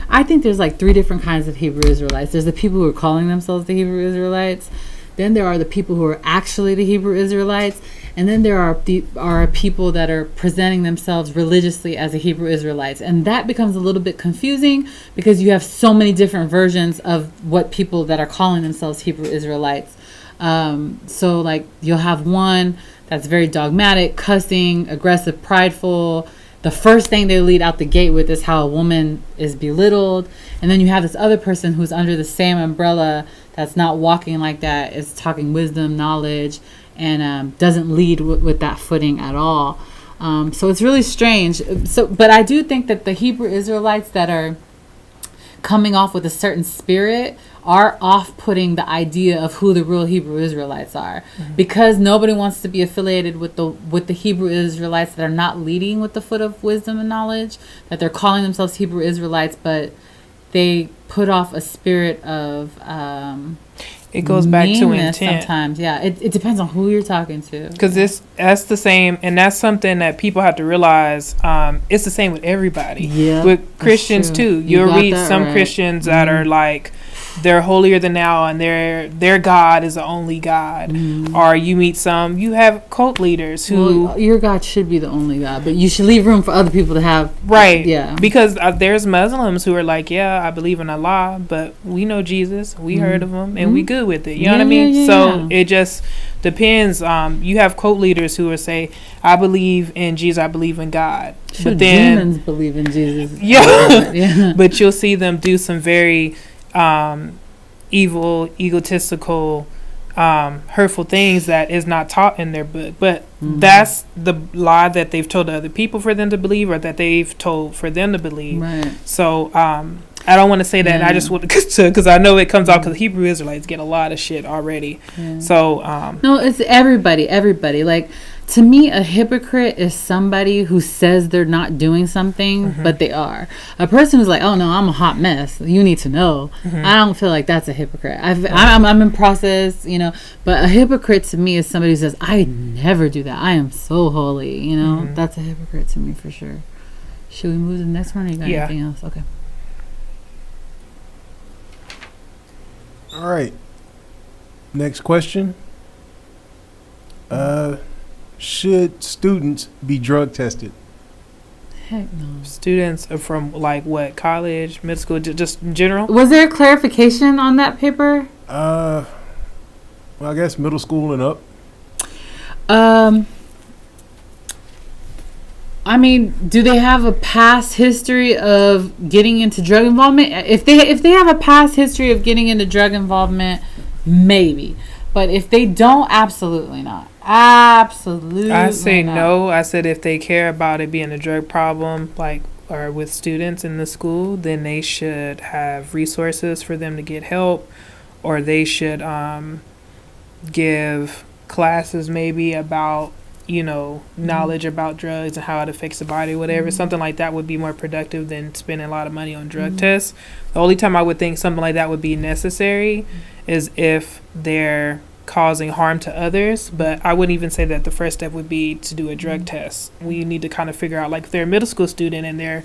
I think there's like 3 different kinds of Hebrew Israelites. There's the people who are calling themselves the Hebrew Israelites. Then there are the people who are actually the Hebrew Israelites. And then there are people that are presenting themselves religiously as the Hebrew Israelites. And that becomes a little bit confusing, because you have so many different versions of what people that are calling themselves Hebrew Israelites. So like you'll have one that's very dogmatic, cussing, aggressive, prideful. The first thing they lead out the gate with is how a woman is belittled. And then you have this other person who's under the same umbrella that's not walking like that, is talking wisdom, knowledge, and doesn't lead with that footing at all. So it's really strange. But I do think that the Hebrew Israelites that are coming off with a certain spirit are off-putting the idea of who the real Hebrew Israelites are, because nobody wants to be affiliated with the Hebrew Israelites that are not leading with the foot of wisdom and knowledge, that they're calling themselves Hebrew Israelites, but they put off a spirit of it goes back to intent. Sometimes, yeah, it depends on who you're talking to. Because that's the same, and that's something that people have to realize. It's the same with everybody. Yeah, with Christians too. You'll read some Christians that are like, they're holier than thou, and their God is the only God. Or you meet some, you have cult leaders who your God should be the only God, but you should leave room for other people to have because there's Muslims who are like, yeah, I believe in Allah, but we know Jesus, we heard of him, and we good with it. You know what I mean? So it just depends. You have cult leaders who will say, I believe in Jesus, I believe in God. But then demons believe in Jesus. But you'll see them do some very evil, egotistical, hurtful things that is not taught in their book. But that's the lie that they've told other people for them to believe, or that they've told for them to believe. Right. So I don't want to say that. I just want to, because I know it comes out, because Hebrew Israelites get a lot of shit already. So no, it's everybody. Like, to me, a hypocrite is somebody who says they're not doing something, but they are. A person who's like, oh no, I'm a hot mess, you need to know. I don't feel like that's a hypocrite. I'm in process, but a hypocrite to me is somebody who says, I never do that, I am so holy, That's a hypocrite to me for sure. Should we move to the next one, or you got anything else? Okay. All right. Next question. Should students be drug tested? Heck no. Students are from like what, college, middle school, just in general? Was there a clarification on that paper? Well, I guess middle school and up. I mean, do they have a past history of getting into drug involvement? If they have a past history of getting into drug involvement, maybe. But if they don't, absolutely not. Absolutely. I say no. I said if they care about it being a drug problem, like, or with students in the school, then they should have resources for them to get help, or they should give classes maybe about, knowledge about drugs and how it affects the body, whatever. Something like that would be more productive than spending a lot of money on drug tests. The only time I would think something like that would be necessary is if they're causing harm to others, but I wouldn't even say that the first step would be to do a drug test. We need to kind of figure out, like, if they're a middle school student and they're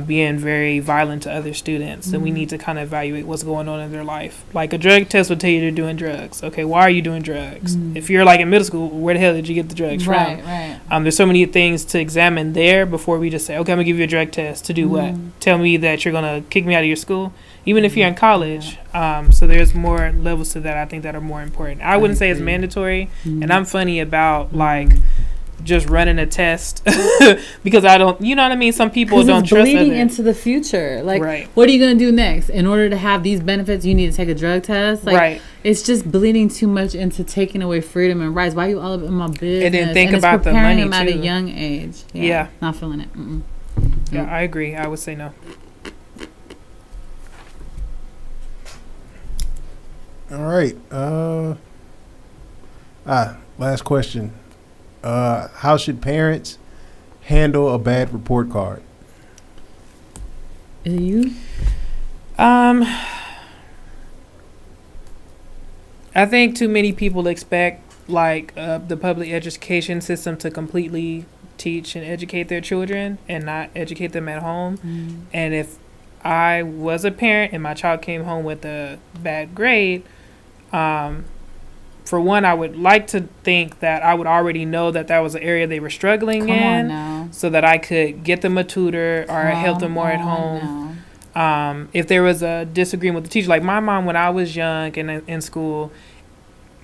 being very violent to other students, then we need to kind of evaluate what's going on in their life. Like, a drug test would tell you they're doing drugs. Okay, why are you doing drugs? If you're like in middle school, where the hell did you get the drugs from? Right. There's so many things to examine there before we just say, okay, I'm gonna give you a drug test to do what? Tell me that you're gonna kick me out of your school, even if you're in college. So there's more levels to that, I think, that are more important. I wouldn't say it's mandatory, and I'm funny about like just running a test because I don't, you know what I mean? Some people don't it's trust bleeding others. into the future. Like, Right. what are you going to do next? In order to have these benefits, you need to take a drug test. Like, Right. It's just bleeding too much into taking away freedom and rights. Why are you all up in my business? And then think it's about the preparing money, them at a too. young age. Yeah. Not feeling it. Mm-mm. Yeah, Nope. I agree. I would say no. All right. Last question. How should parents handle a bad report card? Is it you? I think too many people expect like the public education system to completely teach and educate their children and not educate them at home. Mm. And if I was a parent and my child came home with a bad grade, for one, I would like to think that I would already know that that was an area they were struggling Come on in, now. so that I could get them a tutor or help them more at home. If there was a disagreement with the teacher, like my mom when I was young and in school,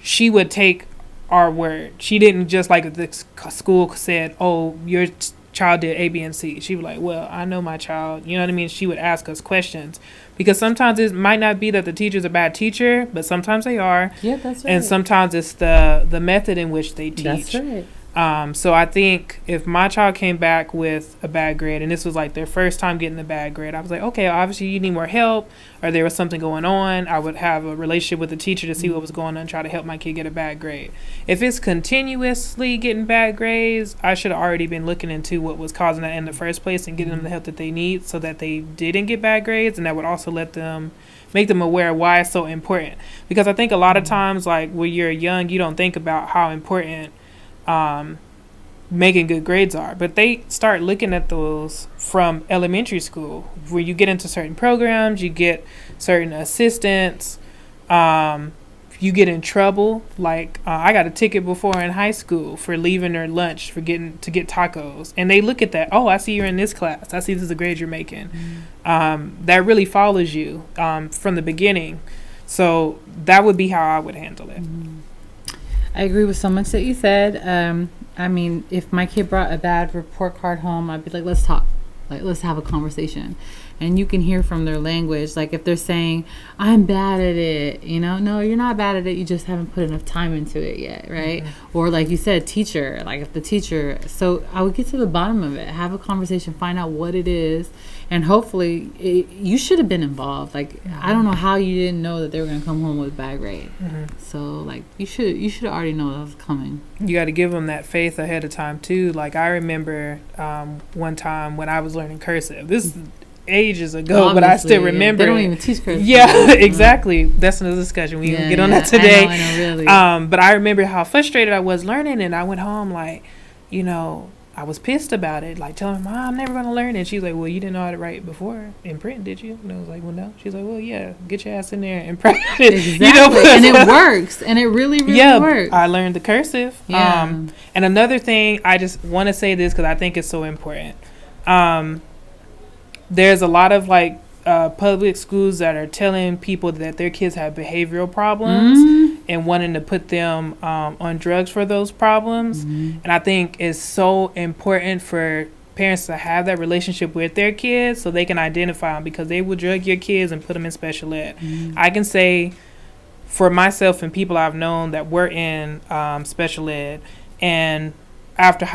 she would take our word. She didn't just like if the school said, "Oh, your child did A, B, and C." She was like, "Well, I know my child." You know what I mean? She would ask us questions because sometimes it might not be that the teacher's a bad teacher, but sometimes they are, Yeah, that's right. and sometimes it's the method in which they teach. That's right. So I think if my child came back with a bad grade and this was like their first time getting a bad grade, I was like, okay, obviously you need more help or there was something going on. I would have a relationship with the teacher to see what was going on and try to help my kid get a bad grade. If it's continuously getting bad grades, I should have already been looking into what was causing that in the first place and getting them the help that they need so that they didn't get bad grades, and that would also make them aware of why it's so important. Because I think a lot of times, like when you're young, you don't think about how important making good grades are, but they start looking at those from elementary school, where you get into certain programs, you get certain assistants, you get in trouble. Like I got a ticket before in high school for leaving their lunch for getting to get tacos, and they look at that, oh, I see you're in this class, I see this is the grade you're making. That really follows you from the beginning. So that would be how I would handle it. I agree with so much that you said. I mean, if my kid brought a bad report card home, I'd be like, let's talk. Like, let's have a conversation. And you can hear from their language. Like, if they're saying, I'm bad at it, no, you're not bad at it. You just haven't put enough time into it yet, right? Mm-hmm. Or like you said, teacher. Like, if the teacher. So I would get to the bottom of it. Have a conversation. Find out what it is. And hopefully, you should have been involved. Like, I don't know how you didn't know that they were going to come home with a bad grade. Mm-hmm. So, like, you should already know that was coming. You got to give them that faith ahead of time, too. Like, I remember one time when I was learning cursive. This is ages ago, obviously, but I still remember. They don't even teach cursive. Yeah, exactly. That's another discussion. We can get on that today. I know, really. But I remember how frustrated I was learning, and I went home like, I was pissed about it, like telling Mom, I'm never going to learn it. She's like, well, you didn't know how to write before in print, did you? And I was like, well, no. She's like, well, yeah, get your ass in there and practice. Exactly. And it works. And it really, really works. I learned the cursive. Yeah. And another thing, I just want to say this because I think it's so important. There's a lot of like public schools that are telling people that their kids have behavioral problems and wanting to put them on drugs for those problems. And I think it's so important for parents to have that relationship with their kids so they can identify them, because they will drug your kids and put them in special ed. I can say for myself and people I've known that were in special ed, and after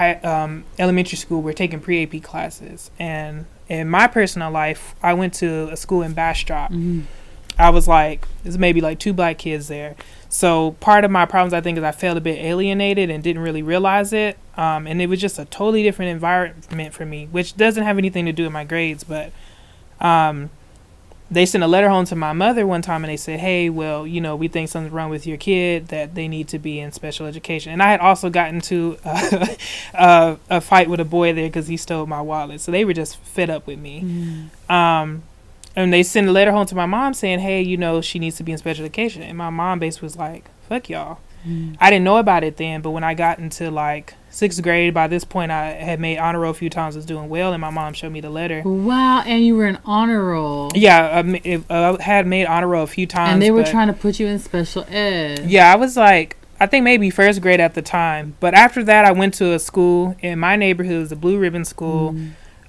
elementary school, we're taking pre-AP classes. And in my personal life, I went to a school in Bastrop. I was like, there's maybe like 2 black kids there. So part of my problems, I think, is I felt a bit alienated and didn't really realize it. And it was just a totally different environment for me, which doesn't have anything to do with my grades. But they sent a letter home to my mother one time, and they said, hey, well, we think something's wrong with your kid, that they need to be in special education. And I had also gotten into a fight with a boy there because he stole my wallet. So they were just fed up with me. And they sent a letter home to my mom saying, hey, she needs to be in special education. And my mom basically was like, fuck y'all. I didn't know about it then, but when I got into like 6th grade, by this point I had made honor roll a few times, was doing well, and my mom showed me the letter. Wow. And you were in honor roll. Yeah, I had made honor roll a few times. And they were trying to put you in special ed. Yeah, I was like, I think maybe first grade at the time. But after that, I went to a school in my neighborhood. It was a Blue Ribbon school.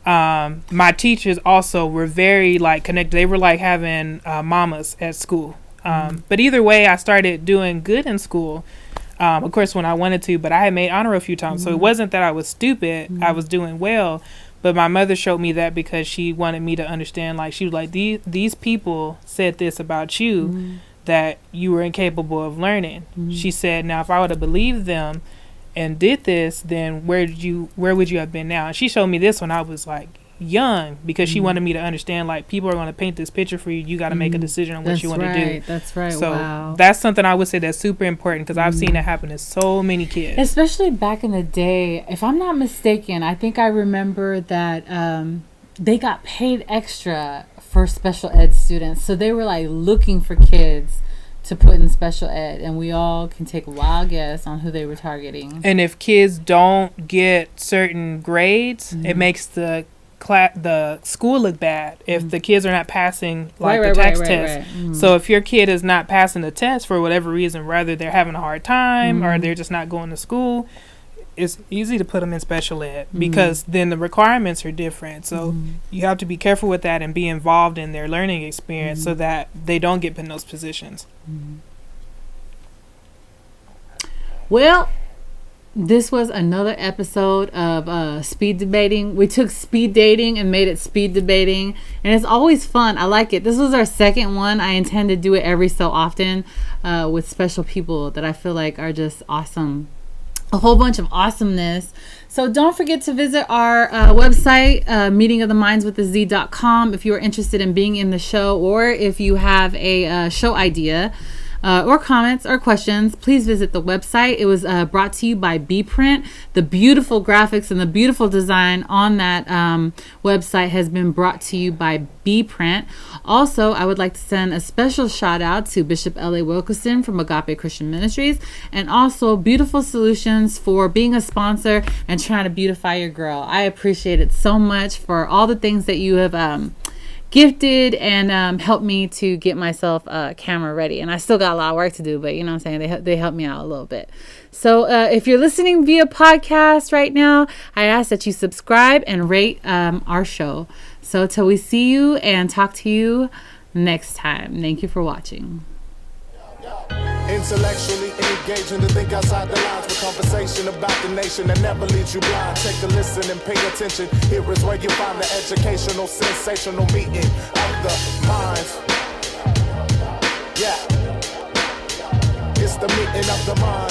My teachers also were very like connected. They were like having mamas at school. But either way, I started doing good in school. Of course, when I wanted to, but I had made honor a few times. So it wasn't that I was stupid. I was doing well. But my mother showed me that because she wanted me to understand, like, she was like, these people said this about you that you were incapable of learning. She said, now, if I would have believed them and did this, then where would you have been now? And she showed me this when I was, like, young, because she wanted me to understand, like, people are going to paint this picture for you. You got to make a decision on what you want to do. That's right. So wow. That's something I would say that's super important, because I've seen it happen to so many kids. Especially back in the day, if I'm not mistaken, I think I remember that they got paid extra for special ed students. So they were like looking for kids to put in special ed, and we all can take a wild guess on who they were targeting. And if kids don't get certain grades, it makes the school look bad if the kids are not passing the text test. So if your kid is not passing the test for whatever reason, whether they're having a hard time or they're just not going to school, it's easy to put them in special ed because then the requirements are different. So you have to be careful with that and be involved in their learning experience so that they don't get put in those positions. Well, this was another episode of speed debating. We took speed dating and made it speed debating, and it's always fun. I like it. This was our second one. I intend to do it every so often with special people that I feel like are just awesome. A whole bunch of awesomeness. So don't forget to visit our website, meetingofthemindz.com, if you are interested in being in the show, or if you have a show idea or comments or questions, please visit the website. It was brought to you by Bprint. The beautiful graphics and the beautiful design on that website has been brought to you by Bprint. Also, I would like to send a special shout out to Bishop L.A. Wilkerson from Agape Christian Ministries, and also Beautiful Solutions for being a sponsor and trying to beautify your girl. I appreciate it so much for all the things that you have gifted and helped me to get myself camera ready. And I still got a lot of work to do, but you know what I'm saying, they helped me out a little bit. So if you're listening via podcast right now, I ask that you subscribe and rate our show. So till we see you and talk to you next time, thank you for watching. Intellectually engaging to think outside the lines with conversation about the nation that never leaves you blind. Take a listen and pay attention. Here is where you find the educational, sensational meeting of the minds. Yeah, it's the meeting of the minds.